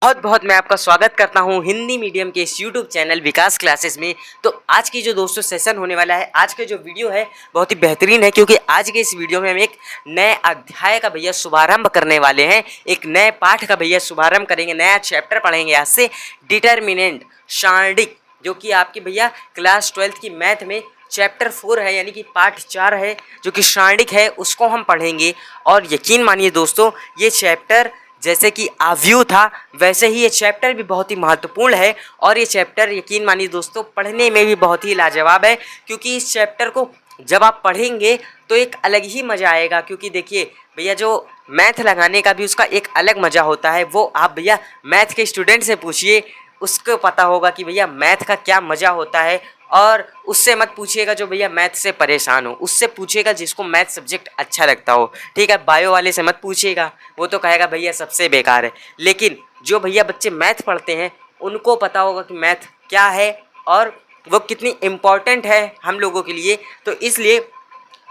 बहुत बहुत मैं आपका स्वागत करता हूं हिंदी मीडियम के इस यूट्यूब चैनल विकास क्लासेस में। तो आज की जो दोस्तों सेशन होने वाला है, आज का जो वीडियो है बहुत ही बेहतरीन है, क्योंकि आज के इस वीडियो में हम एक नए अध्याय का भैया शुभारंभ करने वाले हैं। एक नए पाठ का भैया शुभारंभ करेंगे, नया चैप्टर पढ़ेंगे आज से, डिटर्मिनेंट शार्डिक, जो कि आपकी भैया क्लास 12th की मैथ में चैप्टर 4 है, यानी कि पार्ट 4 है, जो कि शार्डिक है, उसको हम पढ़ेंगे। और यकीन मानिए दोस्तों, ये चैप्टर जैसे कि आव्यूह था, वैसे ही ये चैप्टर भी बहुत ही महत्वपूर्ण है। और ये चैप्टर यकीन मानिए दोस्तों, पढ़ने में भी बहुत ही लाजवाब है, क्योंकि इस चैप्टर को जब आप पढ़ेंगे तो एक अलग ही मज़ा आएगा। क्योंकि देखिए भैया, जो मैथ लगाने का भी उसका एक अलग मज़ा होता है, वो आप भैया मैथ के स्टूडेंट से पूछिए, उसको पता होगा कि भैया मैथ का क्या मज़ा होता है। और उससे मत पूछिएगा जो भैया मैथ से परेशान हो, उससे पूछिएगा जिसको मैथ सब्जेक्ट अच्छा लगता हो, ठीक है। बायो वाले से मत पूछिएगा, वो तो कहेगा भैया सबसे बेकार है। लेकिन जो भैया बच्चे मैथ पढ़ते हैं, उनको पता होगा कि मैथ क्या है और वो कितनी इम्पॉर्टेंट है हम लोगों के लिए। तो इसलिए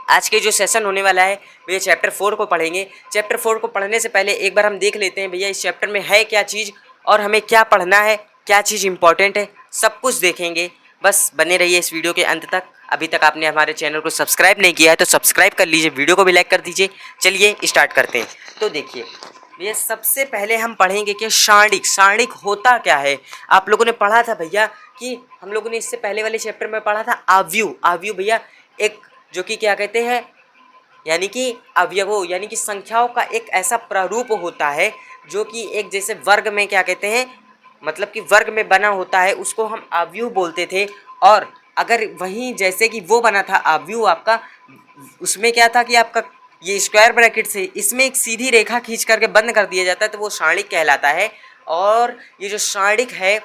आज के जो सेशन होने वाला है भैया, चैप्टर 4 को पढ़ेंगे। चैप्टर 4 को पढ़ने से पहले एक बार हम देख लेते हैं भैया इस चैप्टर में है क्या चीज़ और हमें क्या पढ़ना है, क्या चीज़ इंपॉर्टेंट है, सब कुछ देखेंगे। बस बने रहिए इस वीडियो के अंत तक। अभी तक आपने हमारे चैनल को सब्सक्राइब नहीं किया है तो सब्सक्राइब कर लीजिए, वीडियो को भी लाइक कर दीजिए। चलिए स्टार्ट करते हैं। तो देखिए भैया, सबसे पहले हम पढ़ेंगे कि शार्डिक, शार्डिक होता क्या है। आप लोगों ने पढ़ा था भैया कि हम लोगों ने इससे पहले वाले चैप्टर में पढ़ा था आव्यूह। आव्यूह भैया एक, जो कि क्या कहते हैं, यानी कि अवयवों, यानी कि संख्याओं का एक ऐसा प्रारूप होता है जो कि एक जैसे वर्ग में क्या कहते हैं, मतलब कि वर्ग में बना होता है, उसको हम आव्यूह बोलते थे। और अगर वहीं जैसे कि वो बना था आव्यूह आपका, उसमें क्या था कि आपका ये स्क्वायर ब्रैकेट से इसमें एक सीधी रेखा खींच करके बंद कर दिया जाता है, तो वो शार्डिक कहलाता है। और ये जो शार्डिक है,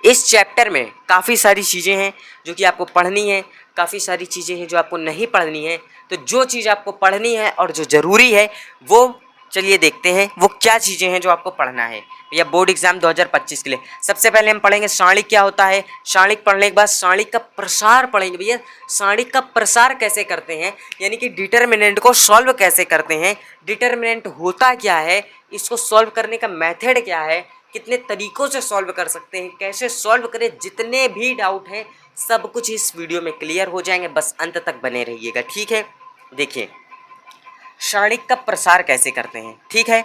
इस चैप्टर में काफ़ी सारी चीज़ें हैं जो कि आपको पढ़नी है, काफ़ी सारी चीज़ें हैं जो आपको नहीं पढ़नी है। तो जो चीज़ आपको पढ़नी है और जो ज़रूरी है, वो चलिए देखते हैं वो क्या चीज़ें हैं जो आपको पढ़ना है या बोर्ड एग्जाम 2025 के लिए। सबसे पहले हम पढ़ेंगे शार्डिक क्या होता है। शार्डिक पढ़ने के बाद शार्डिक का प्रसार पढ़ेंगे भैया, शार्डिक का प्रसार कैसे करते हैं, यानी कि डिटर्मिनेंट को सॉल्व कैसे करते हैं, डिटर्मिनेंट होता क्या है, इसको सॉल्व करने का मेथड क्या है, कितने तरीक़ों से सॉल्व कर सकते हैं, कैसे सॉल्व करें, जितने भी डाउट हैं सब कुछ इस वीडियो में क्लियर हो जाएंगे। बस अंत तक बने रहिएगा, ठीक है। देखिए शार्डिक का प्रसार कैसे करते हैं, ठीक है।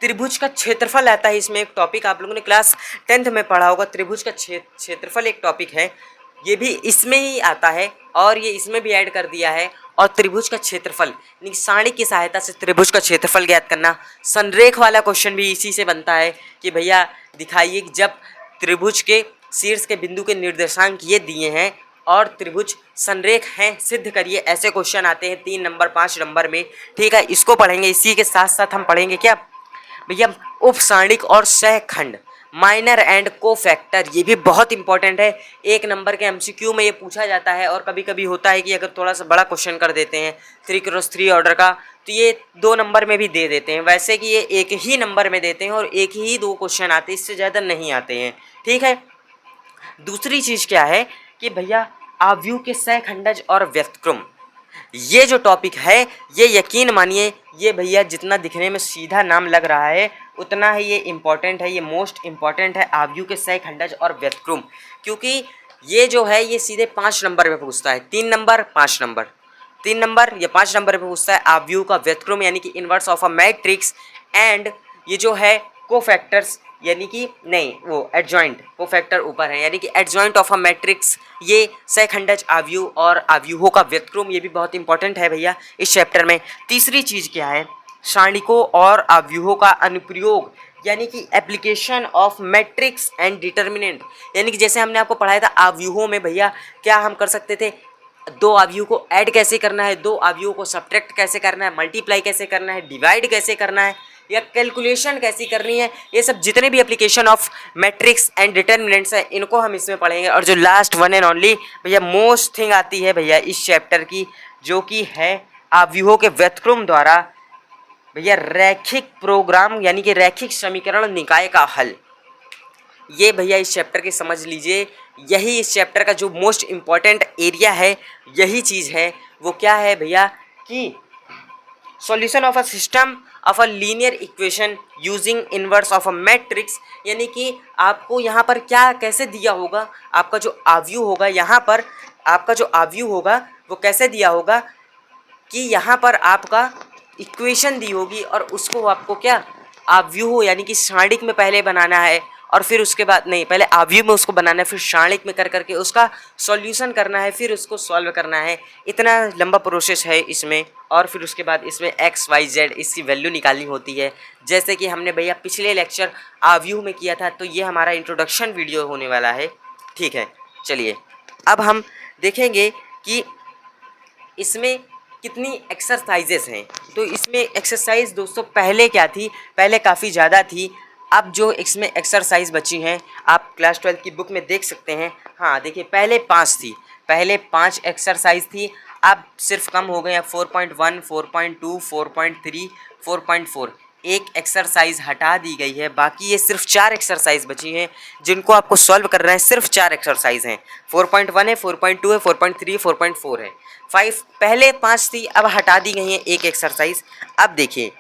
त्रिभुज का क्षेत्रफल आता है इसमें एक टॉपिक, आप लोगों ने क्लास 10th में पढ़ा होगा। त्रिभुज का क्षेत्रफल एक टॉपिक है, ये भी इसमें ही आता है और ये इसमें भी ऐड कर दिया है। और त्रिभुज का क्षेत्रफल यानी शार्डिक की सहायता से त्रिभुज का क्षेत्रफल ज्ञात करना। संरेख वाला क्वेश्चन भी इसी से बनता है कि भैया दिखाइए कि जब त्रिभुज के शीर्ष के बिंदु के निर्देशांक ये दिए हैं और त्रिभुज संरेख हैं, सिद्ध करिए। ऐसे क्वेश्चन आते हैं 3 नंबर 5 नंबर में, ठीक है। इसको पढ़ेंगे, इसी के साथ साथ हम पढ़ेंगे क्या भैया, उपसांडिक और सहखंड, माइनर एंड कोफैक्टर, ये भी बहुत इंपॉर्टेंट है। 1 नंबर के एमसीक्यू में ये पूछा जाता है। और कभी कभी होता है कि अगर थोड़ा सा बड़ा क्वेश्चन कर देते हैं 3x3 ऑर्डर का, तो ये 2 नंबर में भी दे देते हैं। वैसे कि ये 1 ही नंबर में देते हैं और 1 ही 2 क्वेश्चन आते हैं, इससे ज़्यादा नहीं आते हैं, ठीक है। दूसरी चीज़ क्या है कि भैया आव्यूह के सहखंडज और व्यस्तक्रम, ये जो टॉपिक है, ये यकीन मानिए ये भैया जितना दिखने में सीधा नाम लग रहा है उतना ही ये इम्पॉर्टेंट है, ये मोस्ट इम्पॉर्टेंट है, आव्यूह के सहखंडज और व्यस्तक्रम। क्योंकि ये जो है ये सीधे 5 नंबर में पूछता है, 3 नंबर 5 नंबर, 3 नंबर या 5 नंबर में पूछता है आव्यूह का व्यस्तक्रम, यानी कि inverse of a matrix. And ये जो है कोफैक्टर्स, यानी कि नहीं, वो एडजॉइंट, कोफैक्टर ऊपर है, यानी कि एडजॉइंट ऑफ अ मैट्रिक्स, ये सहखंडज आव्यूह और आव्यूहों का व्यस्तक्रम, ये भी बहुत इंपॉर्टेंट है भैया इस चैप्टर में। तीसरी चीज़ क्या है, शार्डिकों और आव्यूहों का अनुप्रयोग, यानी कि application of matrix and determinant. यानी कि जैसे हमने आपको पढ़ाया था आव्यूहों में भैया क्या हम कर सकते थे, 2 आव्यूह को ऐड कैसे करना है, 2 आव्यूहों को सब्ट्रैक्ट कैसे करना है, मल्टीप्लाई कैसे करना है, डिवाइड कैसे करना है, या कैलकुलेशन कैसी करनी है, ये सब जितने भी application of matrix and determinants हैं इनको हम इसमें पढ़ेंगे। और जो लास्ट वन एंड ओनली भैया मोस्ट थिंग आती है भैया इस चैप्टर की, जो कि है आव्यूहों के व्यस्तक्रम द्वारा भैया रैखिक प्रोग्राम, यानी कि रैखिक समीकरण निकाय का हल। ये भैया इस चैप्टर की समझ लीजिए, यही इस चैप्टर का जो मोस्ट इम्पॉर्टेंट एरिया है, यही चीज़ है। वो क्या है भैया कि solution of a system of a linear equation using inverse of a matrix, यानी कि आपको यहाँ पर क्या कैसे दिया होगा, आपका जो आव्यूह होगा यहाँ पर, आपका जो आव्यूह होगा वो कैसे दिया होगा कि यहाँ पर आपका इक्वेशन दी होगी और उसको आपको क्या आव्यूह यानी कि शाणिक में पहले बनाना है और फिर उसके बाद नहीं, पहले आव्यूह में उसको बनाना है, फिर शाणिक में कर करके उसका सॉल्यूशन करना है, फिर उसको सॉल्व करना है। इतना लंबा प्रोसेस है इसमें। और फिर उसके बाद इसमें एक्स वाई जेड इसकी वैल्यू निकालनी होती है, जैसे कि हमने भैया पिछले लेक्चर आव्यूह में किया था। तो ये हमारा इंट्रोडक्शन वीडियो होने वाला है, ठीक है। चलिए अब हम देखेंगे कि इसमें कितनी एक्सरसाइजेस हैं। तो इसमें एक्सरसाइज दोस्तों पहले क्या थी, पहले काफ़ी ज़्यादा थी। अब जो इसमें एक्सरसाइज बची हैं आप क्लास 12 की बुक में देख सकते हैं। हाँ देखिए, पहले 5 थी, पहले 5 एक्सरसाइज थी, अब सिर्फ कम हो गए हैं 4.1, 4.2, 4.3, 4.4। एक एक्सरसाइज हटा दी गई है, बाकी ये सिर्फ 4 एक्सरसाइज बची हैं जिनको आपको सॉल्व करना है। सिर्फ 4 एक्सरसाइज हैं, 4.1 है, 4.2 है, 4.3, 4.4 है, 5 पहले 5 थी, अब हटा दी गई हैं एक एक्सरसाइज। अब देखिए,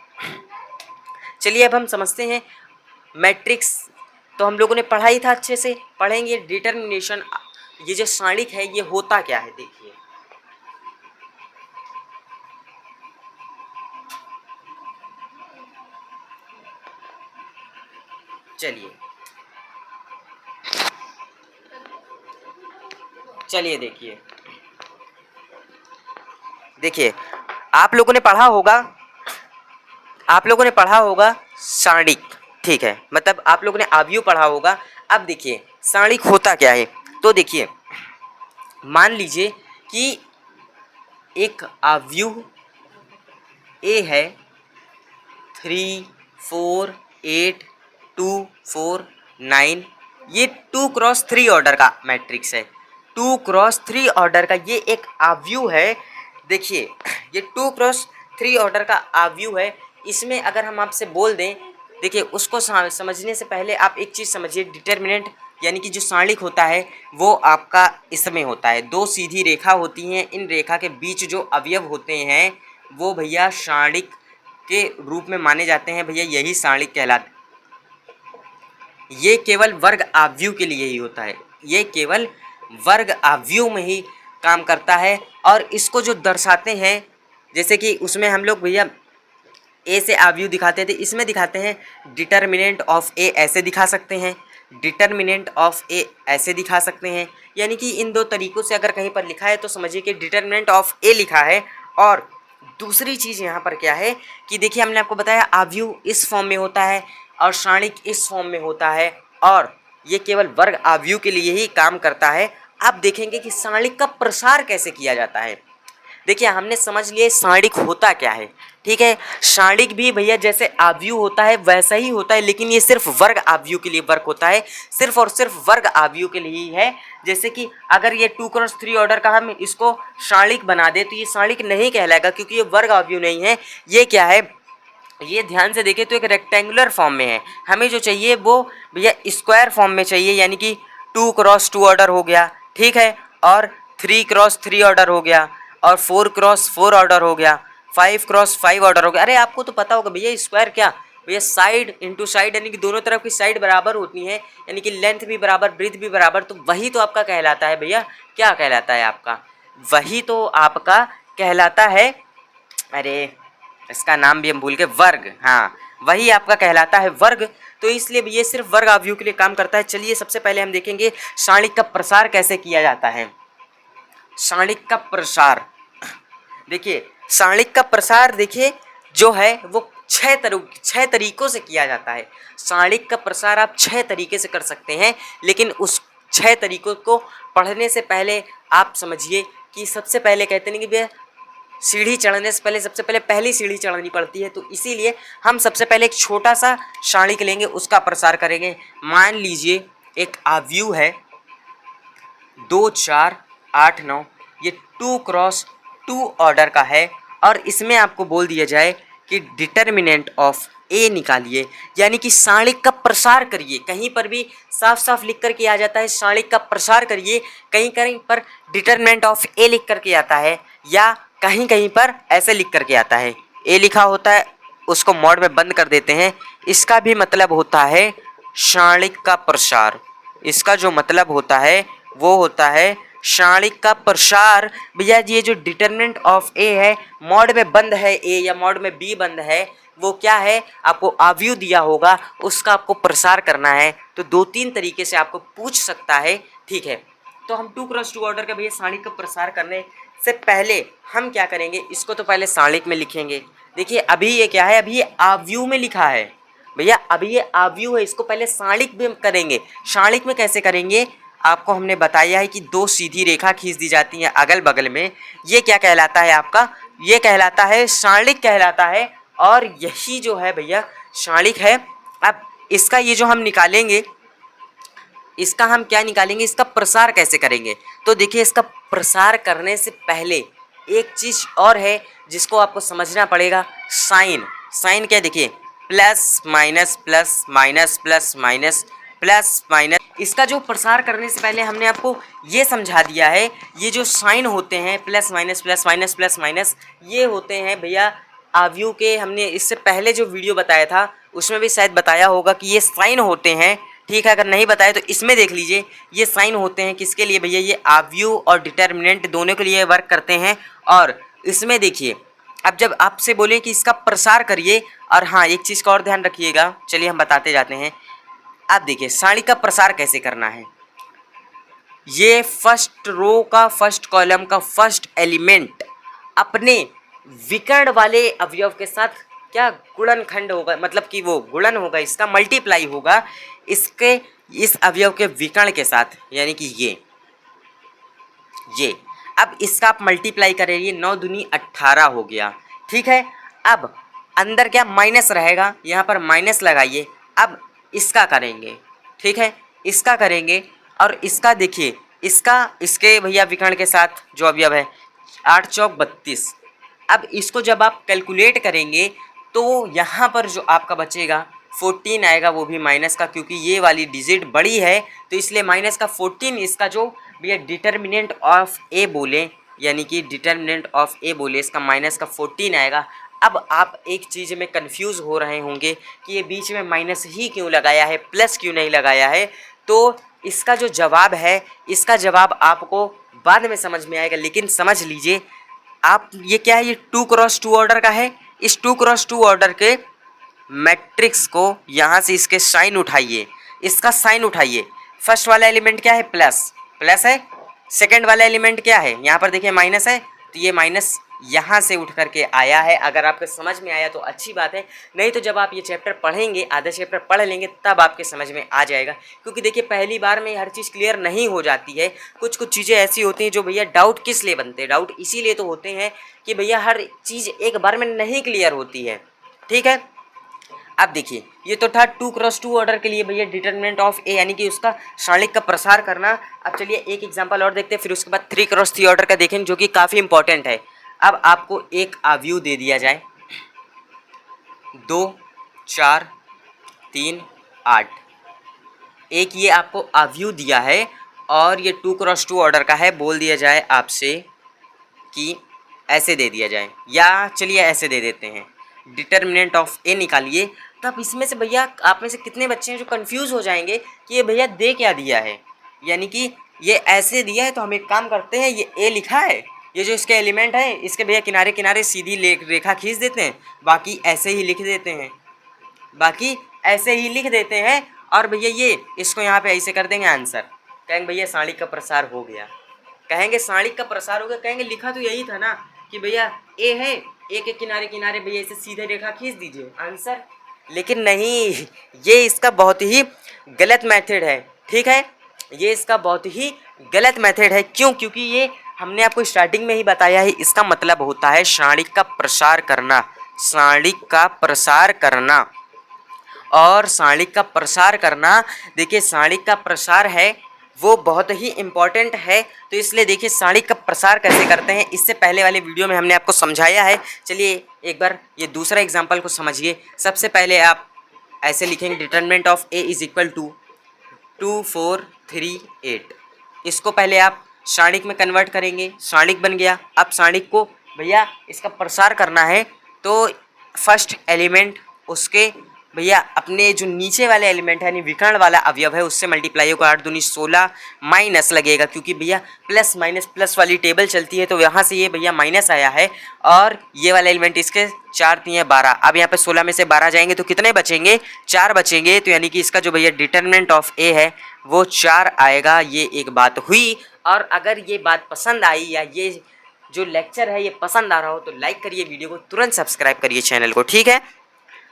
चलिए अब हम समझते हैं मैट्रिक्स। तो हम लोगों ने पढ़ा ही था, अच्छे से पढ़ेंगे। डिटर्मिनेशन, ये जो शाणिक है ये होता क्या है, देखिए चलिए चलिए देखिए देखिए आप लोगों ने पढ़ा होगा, आप लोगों ने पढ़ा होगा शाणिक, ठीक है, मतलब आप लोगों ने आव्यूह पढ़ा होगा। अब देखिए शाणिक होता क्या है। तो देखिए मान लीजिए कि एक आव्यूह ए है 3, 4, 8, 2, 4, 9, ये 2x3 ऑर्डर का मैट्रिक्स है। 2x3 ऑर्डर का ये एक आव्यूह है। देखिए ये 2x3 ऑर्डर का आव्यूह है। इसमें अगर हम आपसे बोल दें, देखिए उसको समझने से पहले आप एक चीज़ समझिए, डिटर्मिनेंट यानी कि जो शाणिक होता है वो आपका इसमें होता है, 2 सीधी रेखा होती हैं, इन रेखा के बीच जो अवयव होते हैं वो भैया शाणिक के रूप में माने जाते हैं। भैया यही शाणिक कहलाते, ये केवल वर्ग आव्यूह के लिए ही होता है, ये केवल वर्ग आव्यूह में ही काम करता है। और इसको जो दर्शाते हैं, जैसे कि उसमें हम लोग भैया ए से आव्यूह दिखाते थे, इसमें दिखाते हैं डिटर्मिनेंट ऑफ ए, ऐसे दिखा सकते हैं, डिटर्मिनेंट ऑफ ए ऐसे दिखा सकते हैं। यानी कि इन 2 तरीक़ों से अगर कहीं पर लिखा है तो समझिए कि डिटर्मिनेंट ऑफ ए लिखा है। और दूसरी चीज़ यहाँ पर क्या है कि देखिए हमने आपको बताया आव्यूह इस फॉर्म में होता है और शाणिक इस फॉर्म में होता है, और ये केवल वर्ग आव्यूह के लिए ही काम करता है। अब देखेंगे कि शाणिक का प्रसार कैसे किया जाता है। देखिए हमने समझ लिया शाणिक होता क्या है, ठीक है। शाणिक भी भैया जैसे आव्यूह होता है वैसा ही होता है, लेकिन ये सिर्फ वर्ग आव्यूह के लिए वर्क होता है, सिर्फ और सिर्फ वर्ग आव्यूह के लिए ही है। जैसे कि अगर ये 2x3 ऑर्डर का हम इसको शाणिक बना दे तो ये शाणिक नहीं कहलाएगा, क्योंकि ये वर्ग आव्यूह नहीं है। ये क्या है, ये ध्यान से देखें तो एक रेक्टेंगुलर फॉर्म में है। हमें जो चाहिए वो भैया स्क्वायर फॉर्म में चाहिए, यानी कि 2x2 ऑर्डर हो गया, ठीक है, और 3x3 ऑर्डर हो गया, और 4x4 ऑर्डर हो गया, 5x5 ऑर्डर हो गया। अरे आपको तो पता होगा भैया स्क्वायर क्या भैया, साइड इंटू साइड, यानी कि दोनों तरफ की साइड बराबर होती है, यानी कि लेंथ भी बराबर ब्रीथ भी बराबर। तो वही तो आपका कहलाता है भैया, क्या कहलाता है आपका, वही तो आपका कहलाता है, अरे इसका नाम भी हम भूल गए, वर्ग। हाँ वही आपका कहलाता है वर्ग। तो इसलिए ये सिर्फ वर्ग आव्यूह के लिए काम करता है। चलिए सबसे पहले हम देखेंगे शाणिक का प्रसार कैसे किया जाता है। शाणिक का प्रसार, देखिए शाणिक का प्रसार देखिए जो है वो 6 तरीकों से किया जाता है। शाणिक का प्रसार आप 6 तरीके से कर सकते हैं, लेकिन उस 6 तरीकों को पढ़ने से पहले आप समझिए कि सबसे पहले कहते हैं कि भैया सीढ़ी चढ़ने से पहले सबसे पहले पहली सीढ़ी चढ़नी पड़ती है। तो इसीलिए हम सबसे पहले एक छोटा सा शाणिक लेंगे, उसका प्रसार करेंगे। मान लीजिए एक आव्यूह है 2, 4, 8, 9, ये 2x2 ऑर्डर का है, और इसमें आपको बोल दिया जाए कि डिटर्मिनेंट ऑफ ए निकालिए, यानी कि शाणिक का प्रसार करिए। कहीं पर भी साफ साफ लिख करके आ जाता है शाणिक का प्रसार करिए, कहीं कहीं पर डिटर्मिनेंट ऑफ ए लिख करके आता है, या कहीं कहीं पर ऐसे लिख करके आता है, ए लिखा होता है उसको मॉड में बंद कर देते हैं, इसका भी मतलब होता है शाणिक का प्रसार। इसका जो मतलब होता है वो होता है शाणिक का प्रसार। भैया ये जो डिटर्मिनेंट ऑफ ए है, मॉड में बंद है ए या मॉड में बी बंद है, वो क्या है, आपको आव्यूह दिया होगा, उसका आपको प्रसार करना है। तो 2-3 तरीके से आपको पूछ सकता है, ठीक है। तो हम 2x2 ऑर्डर का भैया सारणिक का प्रसार करने से पहले हम क्या करेंगे, इसको तो पहले सारणिक में लिखेंगे। देखिए अभी ये क्या है, अभी ये आव्यूह में लिखा है भैया, अभी ये आव्यूह है, इसको पहले सारणिक में करेंगे। सारणिक में कैसे करेंगे, आपको हमने बताया है कि 2 सीधी रेखा खींच दी जाती हैं अगल बगल में, ये क्या कहलाता है आपका, ये कहलाता है सारणिक कहलाता है। और यही जो है भैया सारणिक है। अब इसका ये जो हम निकालेंगे, इसका हम क्या निकालेंगे, इसका प्रसार कैसे करेंगे। तो देखिए इसका प्रसार करने से पहले एक चीज़ और है जिसको आपको समझना पड़ेगा, साइन। साइन क्या, देखिए plus minus plus minus plus minus plus minus. इसका जो प्रसार करने से पहले हमने आपको ये समझा दिया है, ये जो साइन होते हैं plus minus plus minus plus minus, ये होते हैं भैया आव्यूह के। हमने इससे पहले जो वीडियो बताया था उसमें भी शायद बताया होगा कि ये साइन होते हैं, ठीक है। अगर नहीं बताया तो इसमें देख लीजिए, ये साइन होते हैं किसके लिए भैया, ये आव्यूह और डिटर्मिनेंट दोनों के लिए वर्क करते हैं। और इसमें देखिए अब जब आपसे बोले कि इसका प्रसार करिए, और हाँ एक चीज़ का और ध्यान रखिएगा, चलिए हम बताते जाते हैं। आप देखिए सारणी का प्रसार कैसे करना है, ये फर्स्ट रो का फर्स्ट कॉलम का फर्स्ट एलिमेंट अपने विकर्ण वाले अवयव के साथ क्या गुणनखंड होगा, मतलब कि वो गुणन होगा, इसका मल्टीप्लाई होगा इसके इस अवयव के विकर्ण के साथ, यानी कि ये अब इसका आप मल्टीप्लाई करेंगे, 9 दूनी 18 हो गया, ठीक है। अब अंदर क्या माइनस रहेगा, यहाँ पर माइनस लगाइए। अब इसका करेंगे, ठीक है, इसका करेंगे और इसका देखिए, इसका इसके भैया विकर्ण के साथ जो अवयव है 8 चौक 32। अब इसको जब आप कैलकुलेट करेंगे तो यहाँ पर जो आपका बचेगा 14 आएगा, वो भी माइनस का, क्योंकि ये वाली डिजिट बड़ी है तो इसलिए माइनस का 14। इसका जो भैया डिटर्मिनेंट ऑफ ए बोले, यानी कि डिटर्मिनेंट ऑफ ए बोले, इसका माइनस का 14 आएगा। अब आप एक चीज़ में कंफ्यूज हो रहे होंगे कि ये बीच में माइनस ही क्यों लगाया है, प्लस क्यों नहीं लगाया है। तो इसका जो जवाब है, इसका जवाब आपको बाद में समझ में आएगा, लेकिन समझ लीजिए आप, ये क्या है, ये 2x2 ऑर्डर का है। इस 2x2 ऑर्डर के मैट्रिक्स को यहाँ से इसके साइन उठाइए, इसका साइन उठाइए। फर्स्ट वाला एलिमेंट क्या है, प्लस, प्लस है। सेकंड वाला एलिमेंट क्या है, यहाँ पर देखिए माइनस है, तो ये माइनस यहाँ से उठ करके आया है। अगर आपके समझ में आया तो अच्छी बात है, नहीं तो जब आप ये चैप्टर पढ़ेंगे, आधा चैप्टर पढ़ लेंगे, तब आपके समझ में आ जाएगा। क्योंकि देखिए पहली बार में हर चीज़ क्लियर नहीं हो जाती है, कुछ कुछ चीज़ें ऐसी होती हैं जो भैया डाउट किस लिए बनते हैं, डाउट इसीलिए तो होते हैं कि भैया हर चीज़ एक बार में नहीं क्लियर होती है, ठीक है। अब देखिए ये तो था 2x2 ऑर्डर के लिए भैया डिटर्मिनेंट ऑफ ए, यानी कि उसका सारणिक का प्रसार करना। अब चलिए एक एग्जांपल और देखते हैं, फिर उसके बाद 3x3 ऑर्डर का देखेंगे, जो कि काफ़ी इंपॉर्टेंट है। अब आपको एक आव्यूह दे दिया जाए, 2 4 3 8, एक ये आपको आव्यूह दिया है और ये 2x2 ऑर्डर का है। बोल दिया जाए आपसे कि ऐसे दे दिया जाए, या चलिए ऐसे दे देते हैं, डिटर्मिनेंट ऑफ ए निकालिए। तब इसमें से भैया आप में से कितने बच्चे हैं जो कंफ्यूज हो जाएंगे कि ये भैया दे क्या दिया है, यानी कि ये ऐसे दिया है। तो हम एक काम करते हैं, ये ए लिखा है, ये जो इसके एलिमेंट है इसके भैया किनारे किनारे सीधी रेखा खींच देते हैं, बाकी ऐसे ही लिख देते हैं, बाकी ऐसे ही लिख देते हैं। और भैया ये इसको यहाँ पे ऐसे कर देंगे, आंसर कहेंगे भैया सारणिक का प्रसार हो गया, कहेंगे सारणिक का प्रसार हो गया। कहेंगे लिखा तो यही था ना कि भैया ए है, ए के किनारे किनारे भैया इसे सीधे रेखा खींच दीजिए, आंसर। लेकिन नहीं, ये इसका बहुत ही गलत मेथड है, ठीक है, ये इसका बहुत ही गलत मेथड है। क्यों, क्योंकि ये हमने आपको स्टार्टिंग में ही बताया है, इसका मतलब होता है सारणिक का प्रसार करना, सारणिक का प्रसार करना। और सारणिक का प्रसार करना, देखिए सारणिक का प्रसार है वो बहुत ही इम्पॉर्टेंट है। तो इसलिए देखिए सारणिक का प्रसार कैसे करते हैं, इससे पहले वाले वीडियो में हमने आपको समझाया है। चलिए एक बार ये दूसरा एग्जांपल को समझिए। सबसे पहले आप ऐसे लिखेंगे, determinant of A is equal to 2 4 3 8। इसको पहले आप सारणिक में कन्वर्ट करेंगे, सारणिक बन गया। अब सारणिक को भैया इसका प्रसार करना है, तो फर्स्ट एलिमेंट उसके भैया अपने जो नीचे वाले एलिमेंट है यानी विकर्ण वाला अवयव है उससे मल्टीप्लाई होगा, 8 दूनी 16 माइनस लगेगा क्योंकि भैया प्लस माइनस प्लस वाली टेबल चलती है तो यहाँ से ये भैया माइनस आया है और ये वाला एलिमेंट इसके 4 3 12। अब यहाँ पे 16 में से 12 जाएंगे तो कितने बचेंगे, 4 बचेंगे। तो यानी कि इसका जो भैया डिटर्मिनेंट ऑफ ए है वो 4 आएगा। ये एक बात हुई। और अगर ये बात पसंद आई या ये जो लेक्चर है ये पसंद आ रहा हो तो लाइक करिए, वीडियो को तुरंत सब्सक्राइब करिए चैनल को, ठीक है।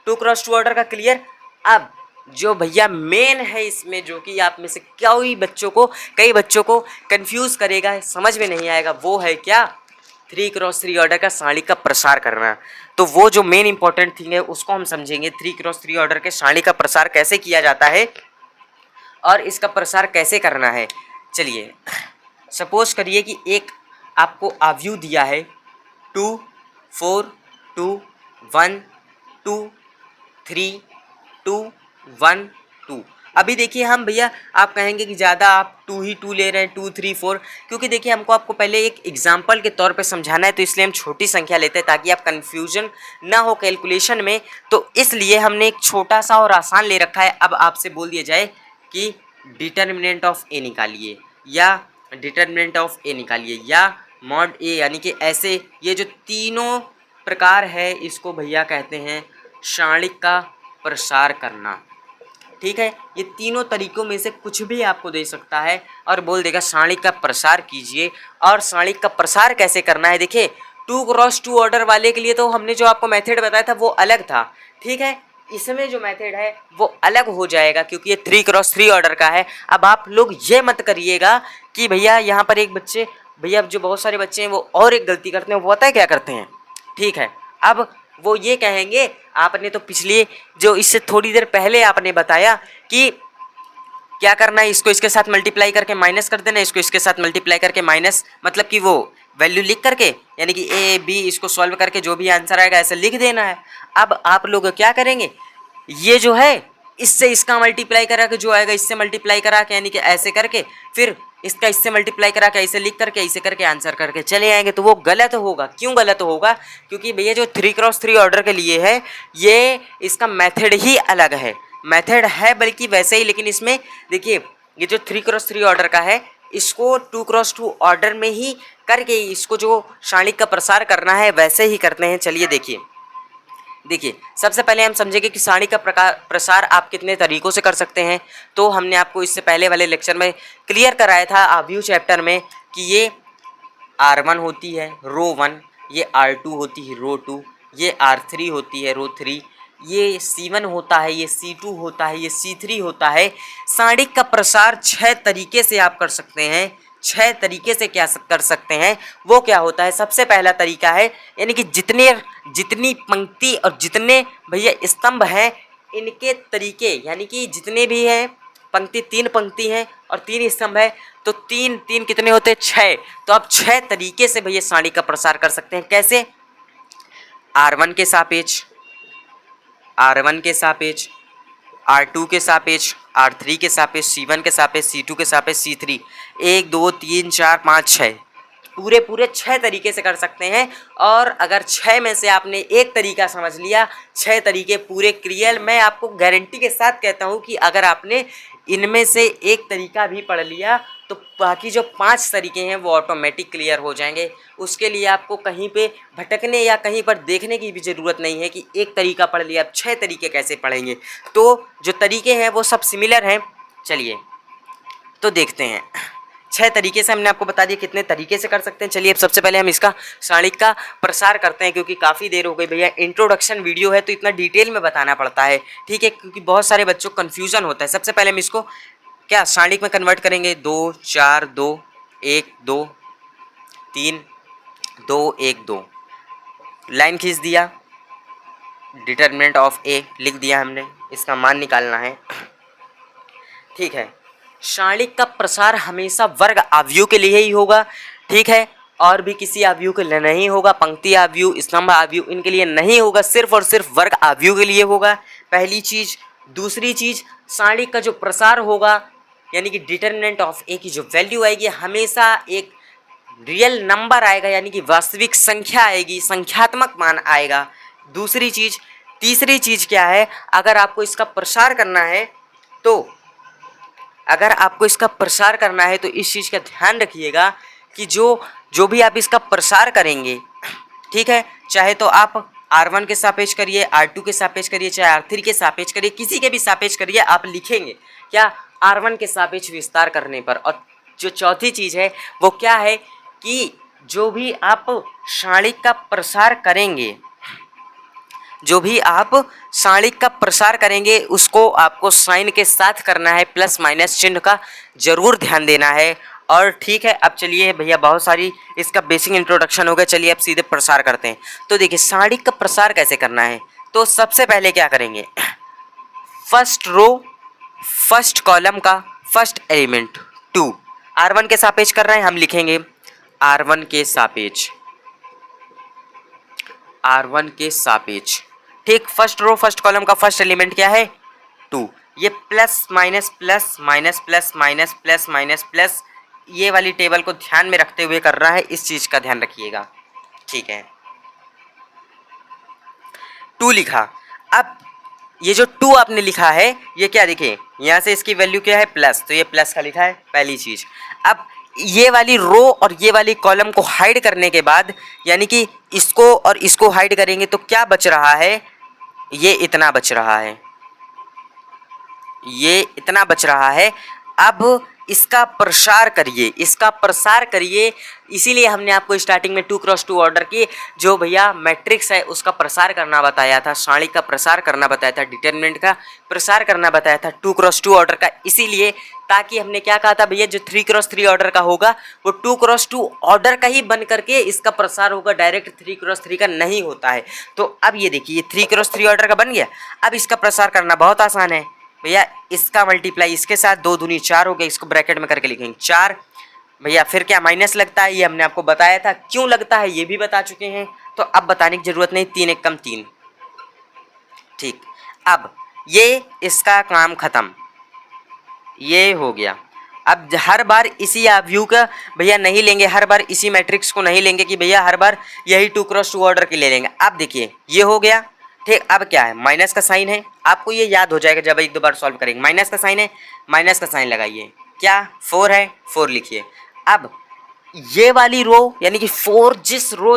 2x2 ऑर्डर का क्लियर। अब जो भैया मेन है इसमें जो कि आप में से कई बच्चों को कंफ्यूज करेगा, समझ में नहीं आएगा, वो है क्या, 3x3 ऑर्डर का सारणी का प्रसार करना। तो वो जो मेन इंपॉर्टेंट थिंग है उसको हम समझेंगे, 3x3 ऑर्डर के सारणी का प्रसार कैसे किया जाता है और इसका प्रसार कैसे करना है। चलिए सपोज करिए कि एक आपको आव्यूह दिया है 2 4 2 1 2 3 2 1 2। अभी देखिए हम भैया आप कहेंगे कि ज़्यादा आप 2 ही 2 ले रहे हैं, 2 3 4, क्योंकि देखिए हमको आपको पहले एक एग्जाम्पल के तौर पे समझाना है तो इसलिए हम छोटी संख्या लेते हैं ताकि आप कन्फ्यूजन ना हो कैलकुलेशन में। तो इसलिए हमने एक छोटा सा और आसान ले रखा है। अब आपसे बोल दिया जाए कि डिटर्मिनेंट ऑफ ए निकालिए या डिटर्मिनेंट ऑफ ए निकालिए या मॉड ए, यानी कि ऐसे ये जो तीनों प्रकार है इसको भैया कहते हैं सारणिक का प्रसार करना, ठीक है। ये तीनों तरीकों में से कुछ भी आपको दे सकता है और बोल देगा सारणिक का प्रसार कीजिए। और सारणिक का प्रसार कैसे करना है, देखिए 2x2 ऑर्डर वाले के लिए तो हमने जो आपको मेथड बताया था वो अलग था, ठीक है। इसमें जो मेथड है वो अलग हो जाएगा क्योंकि ये 3x3 ऑर्डर का है। अब आप लोग ये मत करिएगा कि भैया यहाँ पर एक बच्चे, भैया जो बहुत सारे बच्चे हैं वो और एक गलती करते हैं, वो पता है क्या करते हैं, ठीक है। अब वो ये कहेंगे, आपने तो पिछले जो इससे थोड़ी देर पहले आपने बताया कि क्या करना है, इसको इसके साथ मल्टीप्लाई करके माइनस कर देना, इसको इसके साथ मल्टीप्लाई करके माइनस, मतलब कि वो वैल्यू लिख करके यानी कि ए बी इसको सॉल्व करके जो भी आंसर आएगा ऐसे लिख देना है। अब आप लोग क्या करेंगे, ये जो है इससे इसका मल्टीप्लाई करा के जो आएगा इससे मल्टीप्लाई करा के यानी कि ऐसे करके फिर इसका इससे मल्टीप्लाई करा के ऐसे लिख करके ऐसे करके आंसर करके चले आएंगे, तो वो गलत होगा। क्यों गलत होगा, क्योंकि भैया जो 3x3 ऑर्डर के लिए है ये इसका मेथड ही अलग है, मेथड है बल्कि वैसे ही, लेकिन इसमें देखिए ये जो 3x3 ऑर्डर का है इसको 2x2 ऑर्डर में ही करके इसको जो सारणिक का प्रसार करना है वैसे ही करते हैं। चलिए देखिए सबसे पहले हम समझेंगे कि सारणी का प्रसार आप कितने तरीकों से कर सकते हैं। तो हमने आपको इससे पहले वाले लेक्चर में क्लियर कराया था आव्यूह चैप्टर में कि ये R1 होती है रो 1, ये R2 होती है रो 2, ये R3 होती है रो 3, ये C1 होता है, ये C2 होता है, ये C3 होता है। सारणी का प्रसार 6 तरीके से आप कर सकते हैं। 6 तरीके से क्या कर सकते हैं, वो क्या होता है, सबसे पहला तरीका है यानी कि जितनी पंक्ति और जितने भैया स्तंभ हैं इनके तरीके, यानी कि जितने भी हैं पंक्ति, 3 पंक्ति हैं और 3 स्तंभ है तो 3 3 कितने होते हैं, 6। तो आप 6 तरीके से भैया सारणी का प्रसार कर सकते हैं। कैसे, R1 के सापेक्ष, R1 के सापेक्ष, R2 के सापेक्ष, R3 के सापेक्ष, C1 के सापेक्ष, C2 के सापेक्ष, C3, 1 2 3 4 5 6, पूरे 6 तरीके से कर सकते हैं। और अगर 6 में से आपने एक तरीका समझ लिया, 6 तरीके पूरे क्लियर, मैं आपको गारंटी के साथ कहता हूं कि अगर आपने इनमें से एक तरीका भी पढ़ लिया तो बाकी जो 5 तरीके हैं वो ऑटोमेटिक क्लियर हो जाएंगे। उसके लिए आपको कहीं पे भटकने या कहीं पर देखने की भी ज़रूरत नहीं है कि एक तरीका पढ़ लिया अब 6 तरीके कैसे पढ़ेंगे। तो जो तरीके हैं वो सब सिमिलर हैं। चलिए तो देखते हैं, 6 तरीके से हमने आपको बता दिया कितने तरीके से कर सकते हैं। चलिए अब सबसे पहले हम इसका सारणिक का प्रसार करते हैं, क्योंकि काफ़ी देर हो गई भैया, इंट्रोडक्शन वीडियो है तो इतना डिटेल में बताना पड़ता है, ठीक है, क्योंकि बहुत सारे बच्चों को कन्फ्यूज़न होता है। सबसे पहले हम इसको क्या सारणिक में कन्वर्ट करेंगे, 2 4 2 1 2 3 2 1 2, लाइन खींच दिया, डिटर्मिनेंट ऑफ ए लिख दिया हमने, इसका मान निकालना है, ठीक है। सारणिक का प्रसार हमेशा वर्ग आव्यूह के लिए ही होगा, ठीक है, और भी किसी आव्यूह के लिए नहीं होगा। पंक्ति आव्यूह, स्तंभ आव्यूह इनके लिए नहीं होगा, सिर्फ और सिर्फ वर्ग आव्यूह के लिए होगा, पहली चीज़। दूसरी चीज़, सारणिक का जो प्रसार होगा यानी कि डिटर्मिनेंट ऑफ ए की जो वैल्यू आएगी हमेशा एक रियल नंबर आएगा, यानी कि वास्तविक संख्या आएगी, संख्यात्मक मान आएगा, दूसरी चीज़, तीसरी चीज़ क्या है, अगर आपको इसका प्रसार करना है तो इस चीज़ का ध्यान रखिएगा कि जो भी आप इसका प्रसार करेंगे, ठीक है, चाहे तो आप R1 के सापेक्ष करिए, R2 के सापेक्ष करिए, चाहे R3 के सापेक्ष करिए, किसी के भी सापेक्ष करिए, आप लिखेंगे क्या, R1 के सापेक्ष विस्तार करने पर। और जो चौथी चीज़ है वो क्या है कि जो भी आप क्षणिक का प्रसार करेंगे, उसको आपको साइन के साथ करना है, प्लस माइनस चिन्ह का जरूर ध्यान देना है। और ठीक है, अब चलिए भैया, बहुत सारी इसका बेसिक इंट्रोडक्शन हो गया, चलिए अब सीधे प्रसार करते हैं। तो देखिए सारणिक का प्रसार कैसे करना है, तो सबसे पहले क्या करेंगे, फर्स्ट रो फर्स्ट कॉलम का फर्स्ट एलिमेंट 2 R1 के सापेक्ष कर रहे हैं, हम लिखेंगे R1 के सापेक्ष, ठीक। फर्स्ट रो फर्स्ट कॉलम का फर्स्ट एलिमेंट क्या है, 2। ये plus minus plus minus plus minus plus minus plus, ये वाली टेबल को ध्यान में रखते हुए कर रहा है, इस चीज़ का ध्यान रखिएगा, ठीक है। 2 लिखा। अब ये जो 2 आपने लिखा है, ये क्या, देखिए यहाँ से इसकी वैल्यू क्या है, प्लस, तो ये प्लस का लिखा है, पहली चीज़। अब ये वाली रो और ये वाली कॉलम को हाइड करने के बाद, यानी कि इसको और इसको हाइड करेंगे तो क्या बच रहा है, ये इतना बच रहा है, ये इतना बच रहा है। अब इसका प्रसार करिए, इसीलिए हमने आपको स्टार्टिंग में 2x2 ऑर्डर की जो भैया मैट्रिक्स है उसका प्रसार करना बताया था, सारणिक का प्रसार करना बताया था, डिटरमिनेंट का प्रसार करना बताया था 2x2 ऑर्डर का, इसीलिए ताकि हमने क्या कहा था भैया, जो 3x3 ऑर्डर का होगा वो 2x2 ऑर्डर का ही बन करके इसका प्रसार होगा, डायरेक्ट 3x3 का नहीं होता है। तो अब ये देखिए 3x3 ऑर्डर का बन गया। अब इसका प्रसार करना बहुत आसान है भैया, इसका मल्टीप्लाई इसके साथ, 2 दूनी 4 हो गया, इसको ब्रैकेट में करके लिखेंगे 4 भैया। फिर क्या माइनस लगता है, ये हमने आपको बताया था, क्यों लगता है ये भी बता चुके हैं, तो अब बताने की जरूरत नहीं, 3 एक कम 3, ठीक। अब ये इसका काम खत्म, ये हो गया। अब हर बार इसी व्यू का भैया नहीं लेंगे, हर बार इसी मैट्रिक्स को नहीं लेंगे कि भैया हर बार यही 2x2 ऑर्डर के ले लेंगे। अब देखिए ये हो गया, ठीक। अब क्या है, माइनस का साइन है, आपको ये याद हो जाएगा जब एक दो बार सॉल्व करेंगे। माइनस का साइन है, माइनस का साइन लगाइए, क्या 4 है, 4 लिखिए। अब ये वाली रो यानी कि 4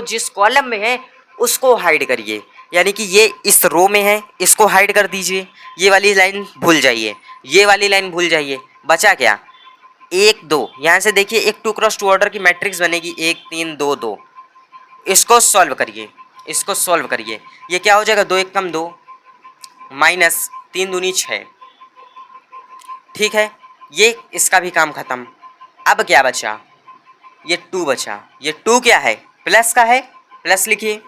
जिस कॉलम में है उसको हाइड करिए, यानी कि ये इस रो में है, इसको हाइड कर दीजिए, ये वाली लाइन भूल जाइए, ये वाली लाइन भूल जाइए। बचा क्या, 1 2, यहाँ से देखिए एक 2x2 ऑर्डर की मैट्रिक्स बनेगी, 1 3 2 2। इसको सॉल्व करिए, ये क्या हो जाएगा, 2 एक कम 2 माइनस 3 दूनी 6, ठीक है। ये इसका भी काम खत्म। अब क्या बचा, ये 2 बचा, ये 2 क्या है, प्लस का है, प्लस लिखिए,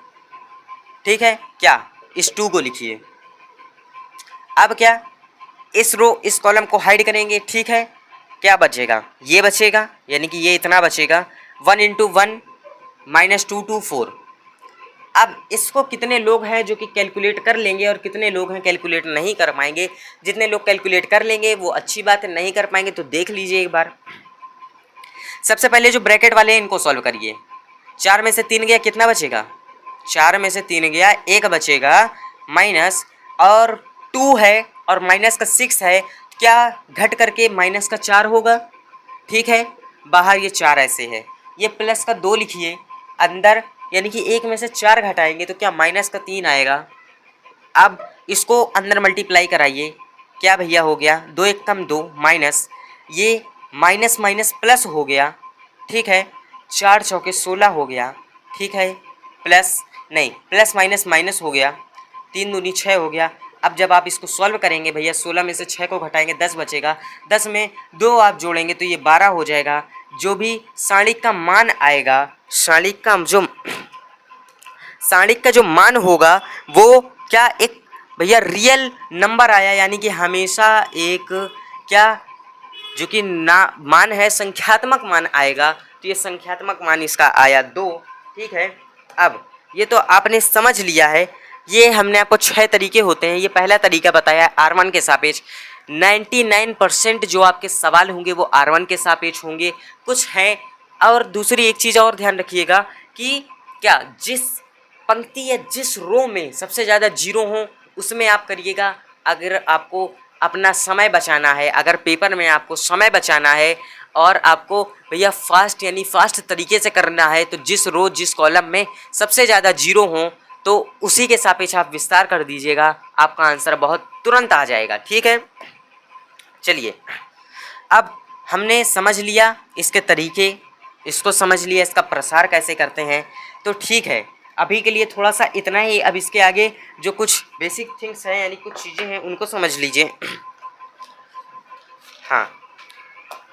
ठीक है। क्या, इस 2 को लिखिए। अब क्या, इस रो इस कॉलम को हाइड करेंगे, ठीक है। क्या बचेगा, ये बचेगा, यानी कि ये इतना बचेगा, 1 × 1 -2 2 4। अब इसको कितने लोग हैं जो कि कैलकुलेट कर लेंगे और कितने लोग हैं कैलकुलेट नहीं कर पाएंगे। जितने लोग कैलकुलेट कर लेंगे वो अच्छी बात है, नहीं कर पाएंगे तो देख लीजिए एक बार। सबसे पहले जो ब्रैकेट वाले हैं इनको सॉल्व करिए। 4 में से 3 गया, कितना बचेगा, 4 में से 3 गया, 1 बचेगा, माइनस और 2 है और माइनस का 6 है, क्या घट करके माइनस का 4 होगा, ठीक है। बाहर ये 4 ऐसे है, ये प्लस का 2 लिखिए अंदर, यानी कि 1 में से 4 घटाएंगे तो क्या माइनस का 3 आएगा। अब इसको अंदर मल्टीप्लाई कराइए, क्या भैया हो गया, 2 एक कम 2 माइनस, ये माइनस माइनस प्लस हो गया, ठीक है। 4 चौके 16 हो गया, ठीक है, प्लस नहीं प्लस माइनस माइनस हो गया, 3 दूनी 6 हो गया। अब जब आप इसको सॉल्व करेंगे भैया, 16 में से 6 को घटाएंगे 10 बचेगा, 10 में 2 आप जोड़ेंगे तो ये 12 हो जाएगा। जो भी सारणिक का मान आएगा, सारणिक का जो मान होगा वो क्या, एक भैया रियल नंबर आया, यानी कि हमेशा एक क्या जो कि ना मान है, संख्यात्मक मान आएगा, तो ये संख्यात्मक मान इसका आया 2, ठीक है। अब ये तो आपने समझ लिया है, ये हमने आपको 6 तरीके होते हैं, ये पहला तरीका बताया R1 के सापेक्ष। 99% जो आपके सवाल होंगे वो R1 के सापेक्ष होंगे, कुछ हैं। और दूसरी एक चीज़ और ध्यान रखिएगा कि क्या पंक्ति या जिस रो में सबसे ज़्यादा जीरो हों उसमें आप करिएगा। अगर आपको अपना समय बचाना है, अगर पेपर में आपको समय बचाना है और आपको भैया फास्ट यानी फास्ट तरीके से करना है, तो जिस रो जिस कॉलम में सबसे ज़्यादा जीरो हों तो उसी के सापेक्ष आप विस्तार कर दीजिएगा, आपका आंसर बहुत तुरंत आ जाएगा। ठीक है, चलिए अब हमने समझ लिया इसके तरीके, इसको समझ लिया इसका प्रसार कैसे करते हैं, तो ठीक है अभी के लिए थोड़ा सा इतना ही। अब इसके आगे जो कुछ बेसिक थिंग्स हैं यानी कुछ चीज़ें हैं उनको समझ लीजिए। हाँ,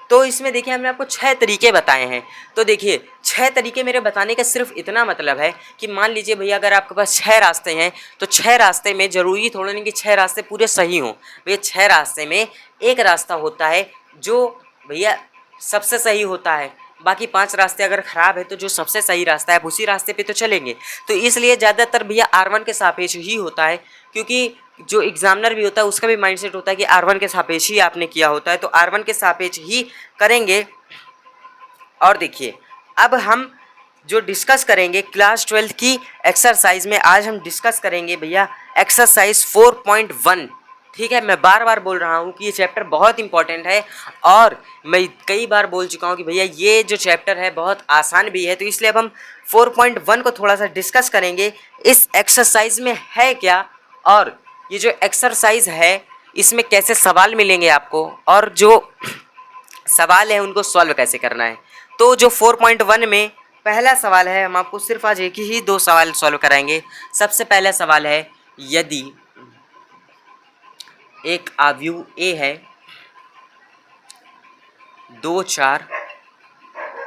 तो इसमें देखिए हमने आपको 6 तरीके बताए हैं। तो देखिए 6 तरीके मेरे बताने का सिर्फ इतना मतलब है कि मान लीजिए भैया अगर आपके पास 6 रास्ते हैं तो 6 रास्ते में ज़रूरी थोड़ा नहीं कि 6 रास्ते पूरे सही हों। भैया 6 रास्ते में एक रास्ता होता है जो भैया सबसे सही होता है, बाकी 5 रास्ते अगर ख़राब है तो जो सबसे सही रास्ता है उसी रास्ते पे तो चलेंगे। तो इसलिए ज़्यादातर भैया R1 के सापेक्ष ही होता है, क्योंकि जो एग्जामिनर भी होता है उसका भी माइंडसेट होता है कि R1 के सापेक्ष ही आपने किया होता है, तो R1 के सापेक्ष ही करेंगे। और देखिए अब हम जो डिस्कस करेंगे क्लास 12 की एक्सरसाइज में, आज हम डिस्कस करेंगे भैया एक्सरसाइज 4.1। ठीक है, मैं बार बार बोल रहा हूँ कि ये चैप्टर बहुत इंपॉर्टेंट है और मैं कई बार बोल चुका हूँ कि भैया ये जो चैप्टर है बहुत आसान भी है, तो इसलिए अब हम 4.1 को थोड़ा सा डिस्कस करेंगे। इस एक्सरसाइज में है क्या और ये जो एक्सरसाइज है इसमें कैसे सवाल मिलेंगे आपको और जो सवाल है उनको सॉल्व कैसे करना है। तो जो 4.1 में पहला सवाल है, हम आपको सिर्फ आज एक ही 2 सवाल सॉल्व कराएंगे। सबसे पहला सवाल है, यदि एक आव्यूह A है 2 4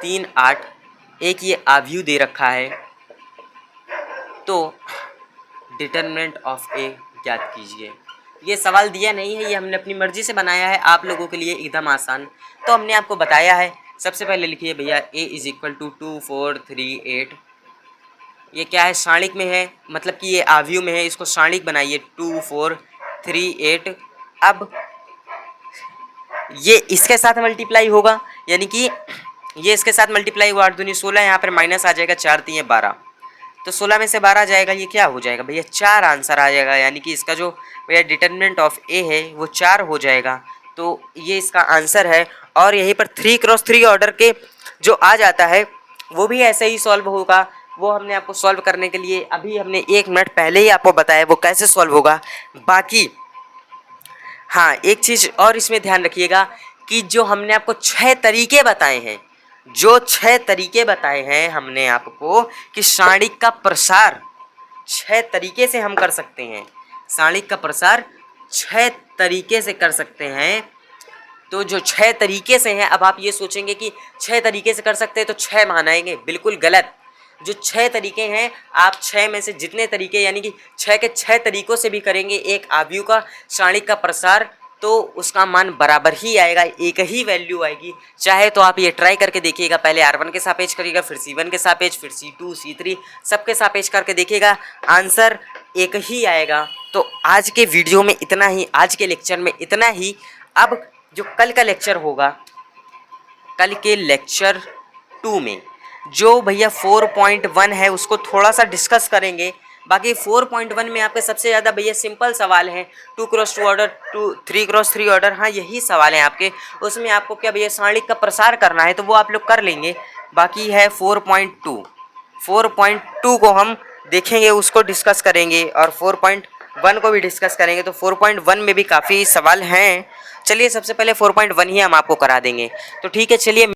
3 8, एक ये आव्यूह दे रखा है, तो डिटरमिनेंट ऑफ A ज्ञात कीजिए। ये सवाल दिया नहीं है, ये हमने अपनी मर्जी से बनाया है आप लोगों के लिए एकदम आसान। तो हमने आपको बताया है, सबसे पहले लिखिए भैया A इज इक्वल टू 2 4 3 8। ये क्या है, सारणिक में है, मतलब कि ये आव्यूह में है, इसको सारणिक बनाइए 2 4 3 8। अब ये इसके साथ मल्टीप्लाई होगा, यानी कि ये इसके साथ मल्टीप्लाई हुआ 8 दूनी 16, यहाँ पर माइनस आ जाएगा 4 3 12, तो 16 में से 12 जाएगा, ये क्या हो जाएगा भैया 4 आंसर आ जाएगा, यानी कि इसका जो भैया डिटरमिनेंट ऑफ A है वो 4 हो जाएगा। तो ये इसका आंसर है। और यहीं पर 3x3 ऑर्डर के जो आ जाता है वो भी ऐसे ही सॉल्व होगा, वो हमने आपको सॉल्व करने के लिए अभी हमने 1 मिनट पहले ही आपको बताया वो कैसे सॉल्व होगा। बाकी हाँ, एक चीज़ और इसमें ध्यान रखिएगा कि जो हमने आपको 6 तरीके बताए हैं, जो 6 तरीके बताए हैं हमने आपको कि सारणिक का प्रसार 6 तरीके से हम कर सकते हैं, सारणिक का प्रसार 6 तरीके से कर सकते हैं। तो जो 6 तरीके से हैं, अब आप ये सोचेंगे कि 6 तरीके से कर सकते हैं तो 6 मानाएंगे, बिल्कुल गलत। जो 6 तरीके हैं, आप 6 में से जितने तरीके यानी कि 6 के 6 तरीकों से भी करेंगे एक आव्यूह का सारणिक का प्रसार, तो उसका मान बराबर ही आएगा, एक ही वैल्यू आएगी। चाहे तो आप ये ट्राई करके देखिएगा, पहले R1 के सापेक्ष करिएगा, फिर C1 के सापेक्ष, फिर C2 C3 सबके सापेक्ष करके देखिएगा, आंसर एक ही आएगा। तो आज के वीडियो में इतना ही, आज के लेक्चर में इतना ही। अब जो कल का लेक्चर होगा, कल के लेक्चर 2 में जो भैया 4.1 है उसको थोड़ा सा डिस्कस करेंगे। बाकी 4.1 में आपके सबसे ज़्यादा भैया सिंपल सवाल हैं, 2x2 ऑर्डर 3x3 ऑर्डर, हाँ यही सवाल हैं आपके। उसमें आपको क्या भैया सारणिक का प्रसार करना है तो वो आप लोग कर लेंगे। बाकी है 4.2 को हम देखेंगे, उसको डिस्कस करेंगे और 4.1 को भी डिस्कस करेंगे। तो 4.1 में भी काफ़ी सवाल हैं। चलिए सबसे पहले 4.1 ही हम आपको करा देंगे। तो ठीक है, चलिए।